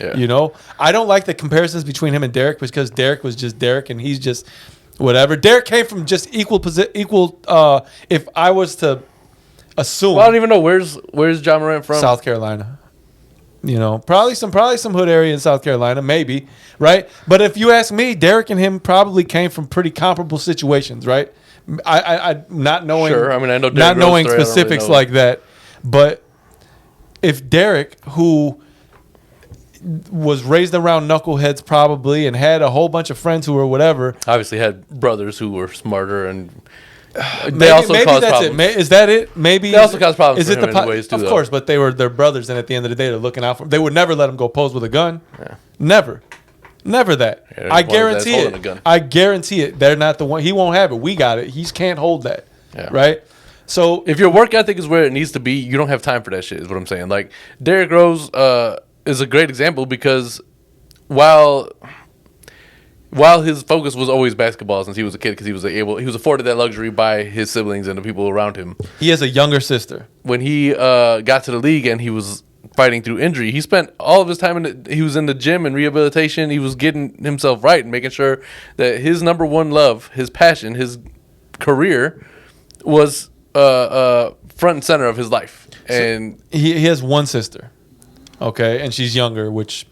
Yeah. You know, I don't like the comparisons between him and Derek because Derek was just Derek and he's just whatever. Derek came from just equal. If I was to assume, Well, I don't even know where's Ja Morant from. South Carolina. You know, probably some hood area in South Carolina, maybe, right? But if you ask me, Derek and him probably came from pretty comparable situations, right? I not knowing, Sure. I mean, I know Derek not knowing Rose story, specifics I don't really know. like that, but if Derek, who was raised around knuckleheads probably and had a whole bunch of friends who were whatever, Obviously had brothers who were smarter and they maybe, also maybe caused that's problems. it. Is that it? Maybe They also cause problems Is for it him the in ways too, Of though. course, but they were their brothers, and at the end of the day, they're looking out for them. They would never let him go pose with a gun. Yeah. Never that. Yeah, I one of his guarantee holding a it. gun. I guarantee it. They're not the one. He won't have it. We got it. He can't hold that. Yeah. Right. So If your work ethic is where it needs to be, you don't have time for that shit, is what I'm saying. Like, Derrick Rose is a great example because while his focus was always basketball since he was a kid because he was afforded that luxury by his siblings and the people around him. he has a younger sister. When he got to the league and he was fighting through injury, he spent all of his time he was in the gym and rehabilitation. He was getting himself right and making sure that his number one love, his passion, his career was front and center of his life. And So he has one sister, okay, and she's younger, which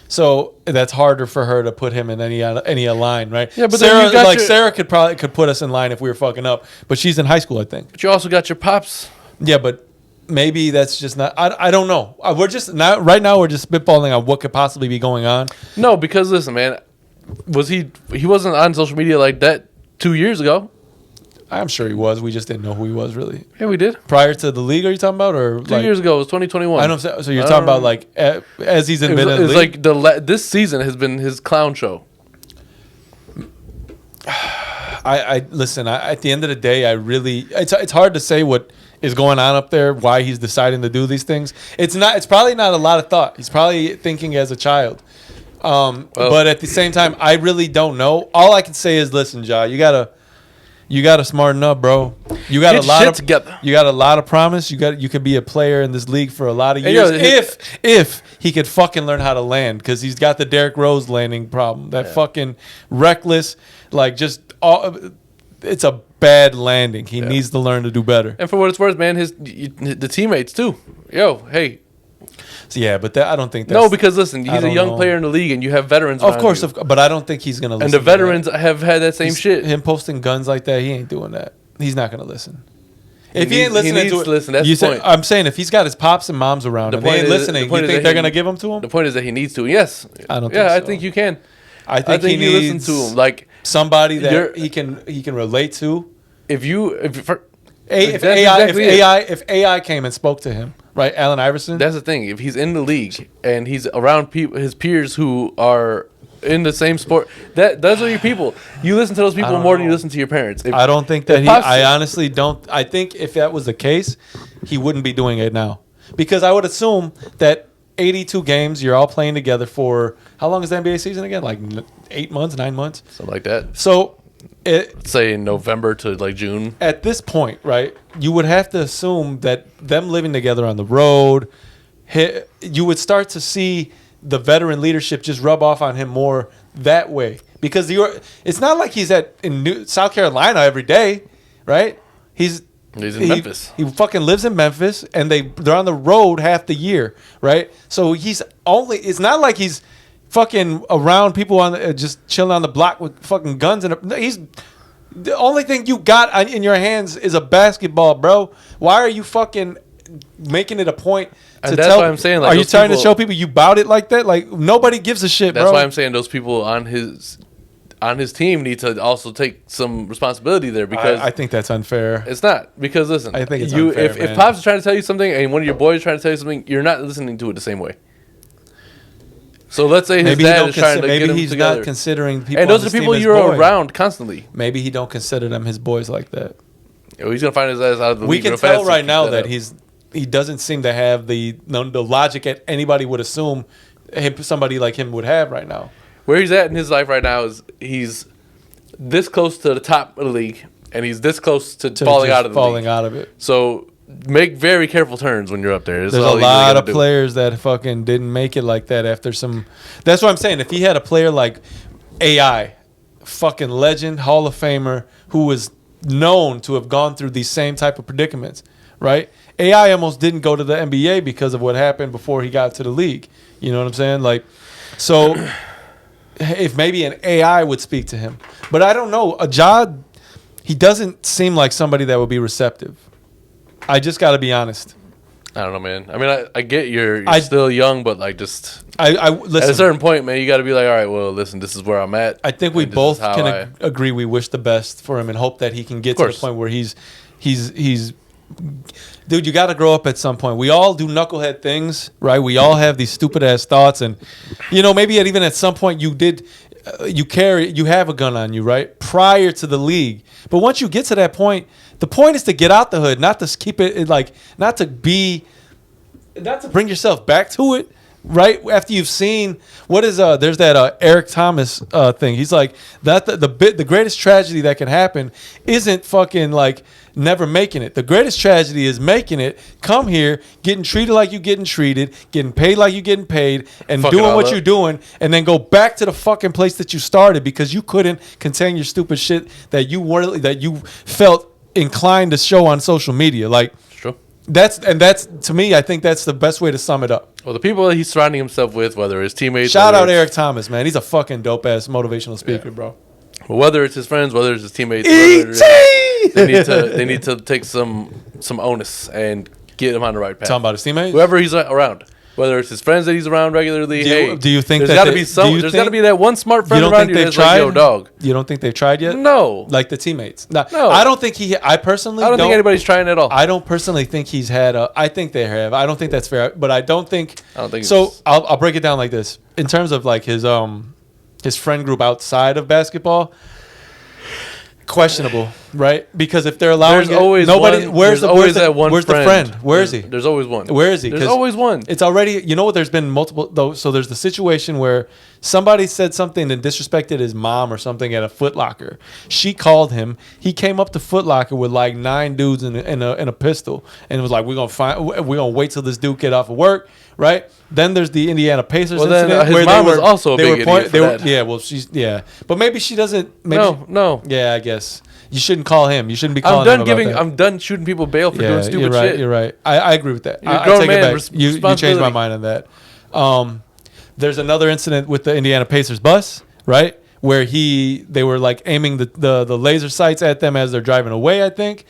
so that's harder for her to put him in any line, right? Yeah, but Sarah, then you got Sarah could put us in line if we were fucking up, but she's in high school, I think. but you also got your pops. Yeah, but maybe that's just not. I don't know. We're just not right now. We're just spitballing on what could possibly be going on. No, because listen, man, he wasn't on social media like that 2 years ago. I'm sure he was. We just didn't know who he was really. Yeah, we did. Prior to the league, are you talking about, or 2 years ago, it was 2021. I don't. So you're talking about like as he's in the It's league. like this season has been his clown show. I listen. At the end of the day, it's hard to say what is going on up there. Why he's deciding to do these things. It's probably not a lot of thought. He's probably thinking as a child. But at the same time, I really don't know. All I can say is, listen, Ja, you gotta smarten up, bro. You got Get a lot shit of together. You got a lot of promise. You could be a player in this league for a lot of Hey, years yo, if he could fucking learn how to land, because he's got the Derrick Rose landing problem. That fucking reckless, like just it's a bad landing. He needs to learn to do better. And for what it's worth, man, the teammates too. Yo, hey. So, yeah, but I don't think that's... No, because listen, he's a young know. player in the league, and you have veterans. Of course, you. but I don't think he's gonna listen. And the to veterans that. have had that same shit. Him posting guns like that, he ain't doing that. He's not gonna listen. If he ain't needs- he listening needs to it, to listen. That's you the say, point. I'm saying if he's got his pops and moms around and they ain't listening, you think they're gonna give them to him? The point is that he needs to. Yes. I don't. Yeah, think so. I think you can. I think he you needs listen to him. Like somebody that You're- he can relate to. if If AI came and spoke to him, right? Allen Iverson. that's the thing. If he's in the league and he's around his peers who are in the same sport, those are your people. You listen to those people don't more than you know. listen to your parents. I don't think that if he. Pops- I honestly don't. I think if that was the case, he wouldn't be doing it now, because I would assume that 82 games you're all playing together for how long is the NBA season again? Like 8 months, 9 months. Something like that. So, Say November to like June. at this point, right, you would have to assume that them living together on the road, you would start to see the veteran leadership just rub off on him more that way, because it's not like he's in South Carolina every day, right? He's in Memphis. He fucking lives in Memphis, and they're on the road half the year, right? So it's not like he's fucking around people just chilling on the block with fucking guns he's the only thing you got in your hands is a basketball, bro. Why are you fucking making it a point to And that's why I'm saying, like, are you those trying to people- show people you bout it like that? Like nobody gives a shit, That's bro. why I'm saying those people on his team need to also take some responsibility there, because I think that's unfair. it's not. Because listen, I think it's unfair, if man. Pops is trying to tell you something and one of your boys is trying to tell you something, you're not listening to it the same way. So let's say his Maybe dad is trying to maybe get him he's together. not considering people. And those on are his people team as you're boys. around constantly. Maybe he don't consider them his boys like that. He's gonna find his ass out of the We league can real tell fast right if now keep that up. he doesn't seem to have the logic that anybody would assume somebody like him would have right now. Where he's at in his life right now is he's this close to the top of the league, and he's this close to falling just out of the falling league. out of it. So make very careful turns when you're up there. There's a lot of players that fucking didn't make it like that after some. That's what I'm saying. If he had a player like AI, fucking legend, Hall of Famer, who was known to have gone through these same type of predicaments, right? AI almost didn't go to the NBA because of what happened before he got to the league. You know what I'm saying? Like, so if maybe an AI would speak to him, but I don't know. Ja, he doesn't seem like somebody that would be receptive. I just got to be honest. I don't know, man. I mean, I get you're still young, but like just listen, at a certain point, man, you got to be like, all right, well, listen, this is where I'm at. I think we both can agree we wish the best for him and hope that he can get to the point where he's dude, you got to grow up at some point. We all do knucklehead things, right? We all have these stupid ass thoughts, and you know, maybe even at some point you did. You have a gun on you, right? Prior to the league. But once you get to that point, the point is to get out the hood, not to keep it like, not to bring yourself back to it, right? After you've seen there's that Eric Thomas thing. He's like that the greatest tragedy that can happen isn't fucking like never making it. The greatest tragedy is making it, come here, getting treated like you getting treated, getting paid like you getting paid, and doing what you're doing, and then go back to the fucking place that you started because you couldn't contain your stupid shit that you felt inclined to show on social media. Like, true. That's to me, I think that's the best way to sum it up. Well, the people that he's surrounding himself with, whether his teammates, shout out Eric Thomas, man. He's a fucking dope ass motivational speaker, bro. Well, whether it's his friends, whether it's his teammates, they need to take some onus and get him on the right path. Talking about his teammates, whoever he's around, whether it's his friends that he's around regularly. Do you think there's got to be there's got to be that one smart friend around you that's tried? Like, yo, dog. You don't think they've tried yet? No, like the teammates. No, I don't think I personally don't think anybody's trying at all. I don't personally think he's had I think they have. I don't think that's fair, but I don't think so. I'll break it down like this in terms of like his friend group outside of basketball. Questionable, right? Because if they're allowing where's the friend? Where is he? There's always one. Where is he? There's always one. It's already, you know what? There's been multiple though. So there's the situation where somebody said something and disrespected his mom or something at a Foot Locker. She called him. He came up to Foot Locker with like 9 dudes in a pistol and was like, we're gonna wait till this dude get off of work, right? Then there's the Indiana Pacers incident. Then his mom was also a big idiot for that. Yeah, well, but maybe she doesn't. No. Yeah, I guess you shouldn't call him. You shouldn't be calling him about that. I'm done shooting people bail for doing stupid shit. You're right. I agree with that. You're a grown man. You changed my mind on that. There's another incident with the Indiana Pacers bus, right, where they were like aiming the laser sights at them as they're driving away, I think.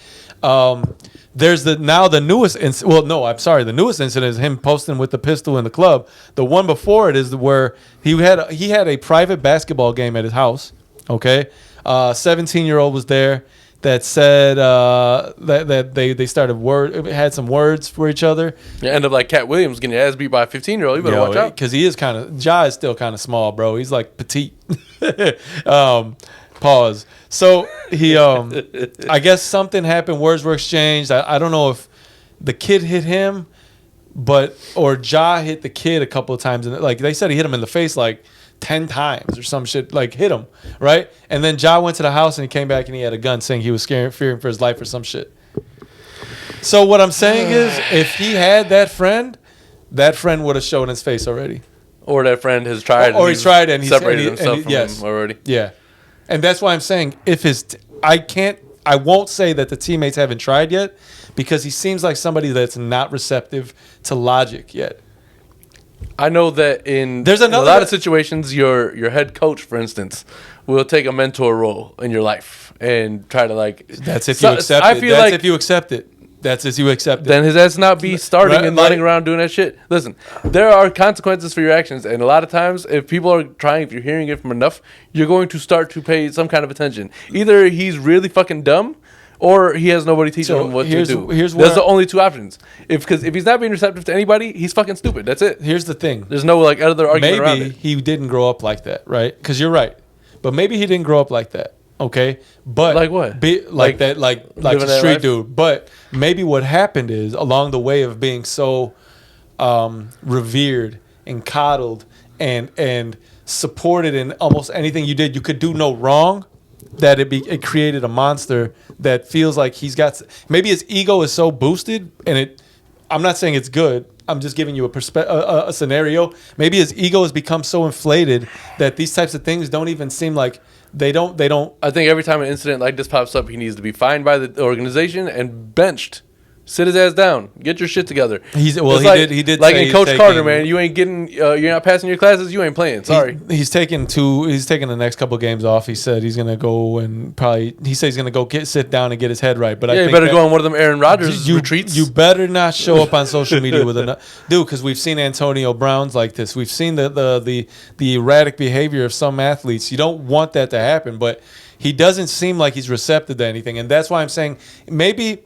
There's the newest incident. Well, no, I'm sorry. The newest incident is him posting with the pistol in the club. The one before it is where he had a private basketball game at his house. Okay, 17-year-old was there that said that they started had some words for each other. You end up like Cat Williams getting your ass beat by a 15-year-old. You better watch out because he is Ja is still kind of small, bro. He's like petite. Pause. So he, I guess something happened. Words were exchanged. I don't know if the kid hit him, or Ja hit the kid a couple of times. And like they said, he hit him in the face like 10 times or some shit. Like hit him, right? And then Ja went to the house and he came back and he had a gun, saying he was fearing for his life or some shit. So what I'm saying is, if he had that friend would have shown his face already. Or that friend has tried. Or he's tried and he's separated himself from him already. Yeah. And that's why I'm saying I won't say that the teammates haven't tried yet, because he seems like somebody that's not receptive to logic yet. I know that in a lot of situations, your head coach, for instance, will take a mentor role in your life and try to like. That's if you accept it. That's if you accept it. That's if you accept it. Then his ass not be starting and running around doing that shit. Listen, there are consequences for your actions, and a lot of times, if you're hearing it from enough, you're going to start to pay some kind of attention. Either he's really fucking dumb, or he has nobody teaching him what to do. There's the only two options. Because if he's not being receptive to anybody, he's fucking stupid. That's it. Here's the thing. There's no like other argument around it. Maybe he didn't grow up like that, right? Because you're right. But maybe he didn't grow up like that. Okay, but like what? Like the street dude. But maybe what happened is, along the way of being so revered and coddled and supported in almost anything you did, you could do no wrong. that it created a monster that feels like he's got, maybe his ego is so boosted, and I'm not saying it's good. I'm just giving you a scenario. Maybe his ego has become so inflated that these types of things don't even seem like they don't. I think every time an incident like this pops up, he needs to be fined by the organization and benched. Sit his ass down. Get your shit together. He did like in Coach Carter, man. You ain't getting. You're not passing your classes. You ain't playing. Sorry. He's taking the next couple of games off. He said he's gonna go and probably. He said he's gonna go sit down and get his head right. But I think you better go on one of them Aaron Rodgers retreats. You better not show up on social media with dude, because we've seen Antonio Brown's like this. We've seen the erratic behavior of some athletes. You don't want that to happen, but he doesn't seem like he's receptive to anything, and that's why I'm saying maybe.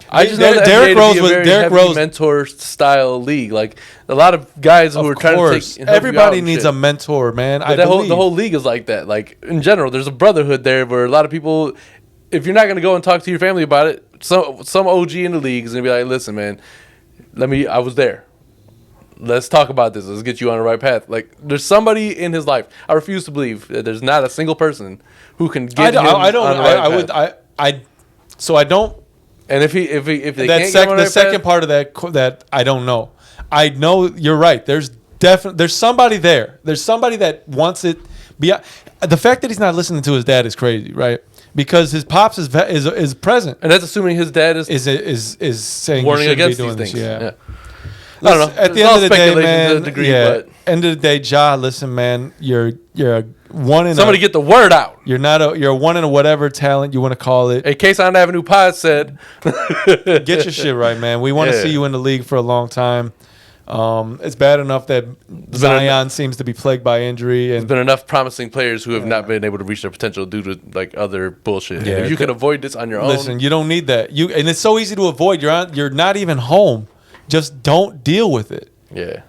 I just know that Derrick Rose was Derrick Rose mentor style league. Like a lot of guys who are trying to take everybody needs a mentor, man. But the whole league is like that. Like in general, there's a brotherhood there where a lot of people, if you're not going to go and talk to your family about it, some OG in the league is going to be like, listen, man, I was there. Let's talk about this. Let's get you on the right path. Like there's somebody in his life. I refuse to believe that there's not a single person who can get him on the right path. So I don't. And if they can't the second part of that I don't know. I know you're right. There's somebody there. There's somebody that wants it. The fact that he's not listening to his dad is crazy, right? Because his pops is present, and that's assuming his dad is saying warning against doing these things. Yeah. I don't know. At the end of the day, man. But end of the day, Ja, listen, man. You're one in somebody get the word out. You're one in a whatever talent you want to call it. Hey, Case on Avenue Pod said, get your shit right, man. We want to see you in the league for a long time. It's bad enough that Zion seems to be plagued by injury, and there's been enough promising players who have not been able to reach their potential due to like other bullshit. Yeah, if you can avoid this on your own, listen, you don't need that. And it's so easy to avoid. You're not even home. Just don't deal with it. Yeah.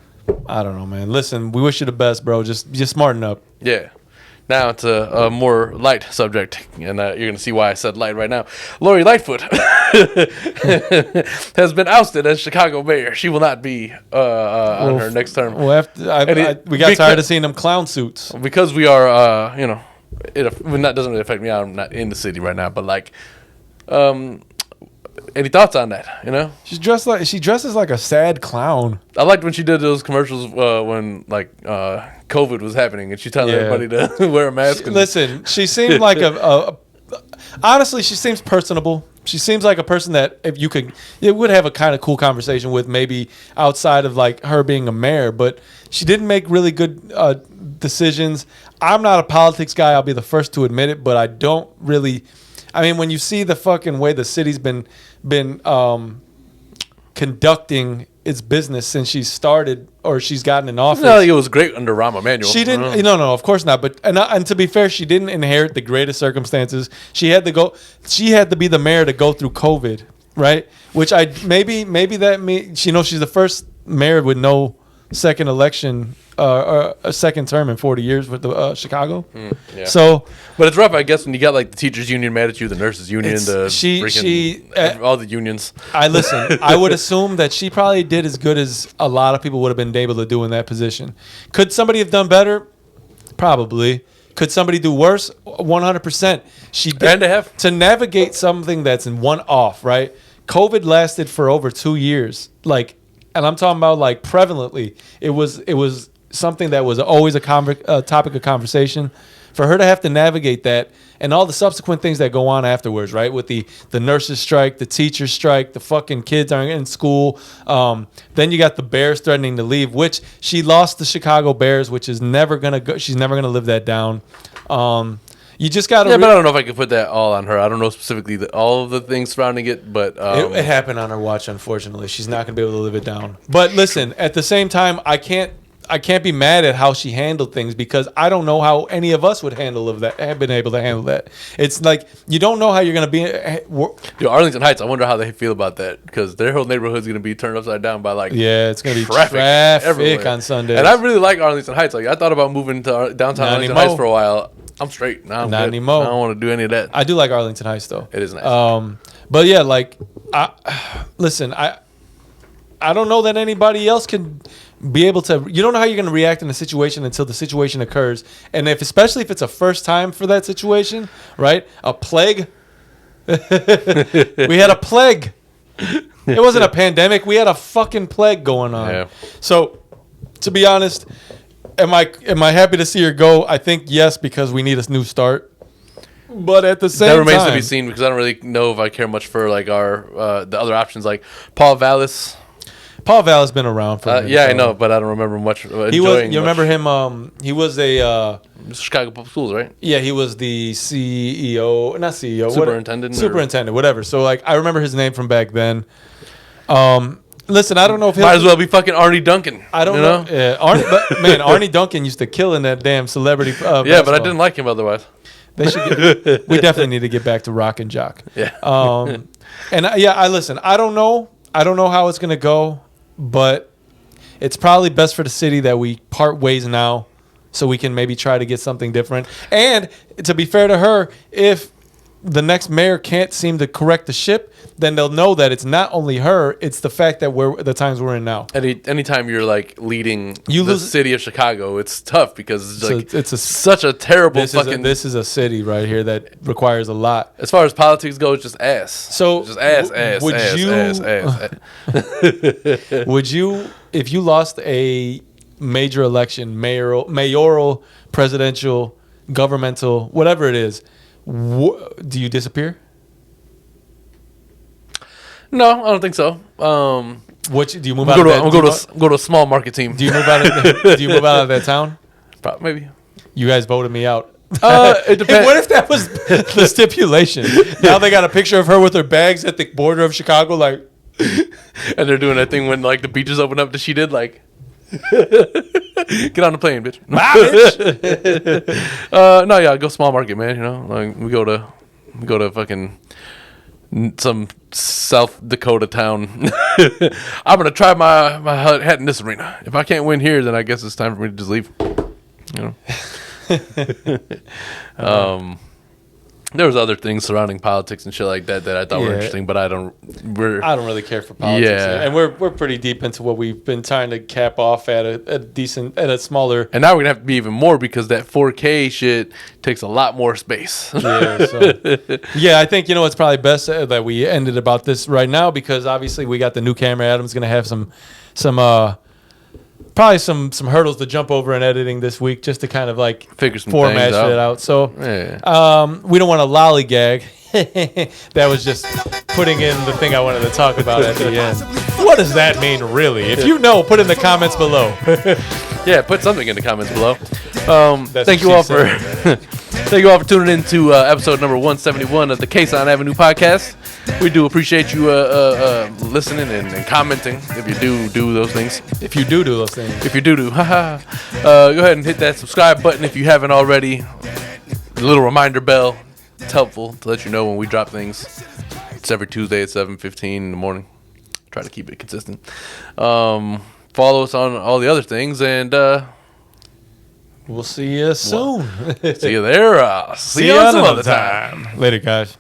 I don't know, man. Listen, we wish you the best, bro. Just smarten up. Yeah. Now to a more light subject, and you're going to see why I said light right now. Lori Lightfoot has been ousted as Chicago mayor. She will not be on her next term. Well, we got tired of seeing them clown suits. Because we are, that doesn't really affect me. I'm not in the city right now, but like, any thoughts on that? She dresses like a sad clown. I liked when she did those commercials when COVID was happening, and she telling everybody to wear a mask. Listen, she seemed like honestly, she seems personable. She seems like a person that if you would have a kind of cool conversation with, maybe outside of like her being a mayor. But she didn't make really good decisions. I'm not a politics guy. I'll be the first to admit it, but I don't really. I mean, when you see the fucking way the city's been conducting its business since she started or she's gotten in office. No, it was great under Rahm Emanuel. She didn't. No, of course not. But and to be fair, she didn't inherit the greatest circumstances. She had to be the mayor to go through COVID, right? Which maybe that means she's the first mayor with no second election. A second term in 40 years with the Chicago. Yeah. So, but it's rough, I guess, when you got like the teachers union mad at you, the nurses union, all the unions. I would assume that she probably did as good as a lot of people would have been able to do in that position. Could somebody have done better? Probably. Could somebody do worse? 100%. She did. And to have to navigate something that's in one off, right? COVID lasted for over 2 years, and I'm talking about like prevalently. It was something that was always a topic of conversation. For her to have to navigate that and all the subsequent things that go on afterwards, right? With the nurses strike, the teachers strike, the fucking kids aren't in school. Then you got the Bears threatening to leave, which she lost the Chicago Bears, which is never gonna go. She's never gonna live that down. You just got to. Yeah, but I don't know if I could put that all on her. I don't know specifically all of the things surrounding it, but it happened on her watch. Unfortunately, she's not gonna be able to live it down. But listen, at the same time, I can't be mad at how she handled things because I don't know how any of us would have been able to handle that. It's like you don't know how you're gonna be. Arlington Heights. I wonder how they feel about that because their whole neighborhood's gonna be turned upside down by it's gonna be traffic on Sundays. And I really like Arlington Heights. Like I thought about moving to downtown Arlington Heights for a while. I'm straight. Now I'm not good. anymore. I don't want to do any of that. I do like Arlington Heights though. It is nice. But yeah, listen, I don't know that anybody else can be able to. You don't know how you're going to react in a situation until the situation occurs, and especially if it's a first time for that situation, right? A plague. We had a plague. It wasn't a pandemic. We had a fucking plague going on. Yeah. So, to be honest, am I happy to see her go? I think yes, because we need a new start. But at the same time, that remains to be seen because I don't really know if I care much for like our the other options like Paul Vallis. Paul Vallis been around for. Yeah, I know, but I don't remember much. He was. You remember him? He was a Chicago Public Schools, right? Yeah, he was the CEO, not CEO, superintendent, whatever. So like, I remember his name from back then. Listen, I don't know if might as well be fucking Arnie Duncan. I don't know. Yeah, Arnie Duncan used to kill in that damn celebrity. Yeah, but I didn't like him otherwise. They should. We definitely need to get back to Rock and Jock. Yeah. I listen. I don't know. I don't know how it's gonna go, but it's probably best for the city that we part ways now, so we can maybe try to get something different. And to be fair to her, if the next mayor can't seem to correct the ship, then they'll know that it's not only her; it's the fact that the times we're in now. Anytime you're like leading the city of Chicago, it's tough because it's such a terrible This is a city right here that requires a lot. As far as politics goes, just ass. So just ass. Would you, if you lost a major election, mayoral, presidential, governmental, whatever it is, do you disappear? No, I don't think so. Do you move out? I'm go to a small market team. Do you move out? Do you move out of that town? Maybe. You guys voted me out. It depends. What if that was the stipulation? Now they got a picture of her with her bags at the border of Chicago, like, and they're doing that thing when like the beaches open up that she did, like. Get on the plane, bitch. Bye, bitch. No, yeah, go small market, man. You know, like we go to fucking some South Dakota town. I'm gonna try my hat in this arena. If I can't win here, then I guess it's time for me to just leave. You know. There was other things surrounding politics and shit like that I thought were interesting, but I don't really care for politics. Yeah. And we're pretty deep into what we've been trying to cap off at a smaller. And now we're gonna have to be even more because that 4K shit takes a lot more space. Yeah, I think it's probably best that we ended about this right now because obviously we got the new camera. Adam's gonna have some probably some hurdles to jump over in editing this week just to kind of like figure some format things shit out. So yeah. We don't want to lollygag. That was just putting in the thing I wanted to talk about at the end. What does that mean, really? If you know, put in the comments below. Yeah, put something in the comments below. Thank you all for tuning in to episode number 171 of the Case on Avenue podcast. We do appreciate you listening and commenting if you do those things. If you do those things. If you do. Haha. Go ahead and hit that subscribe button if you haven't already. The little reminder bell. It's helpful to let you know when we drop things. It's every Tuesday at 7:15 in the morning. Try to keep it consistent. Follow us on all the other things, and we'll see you soon. See you there. See you some other time. Later, guys.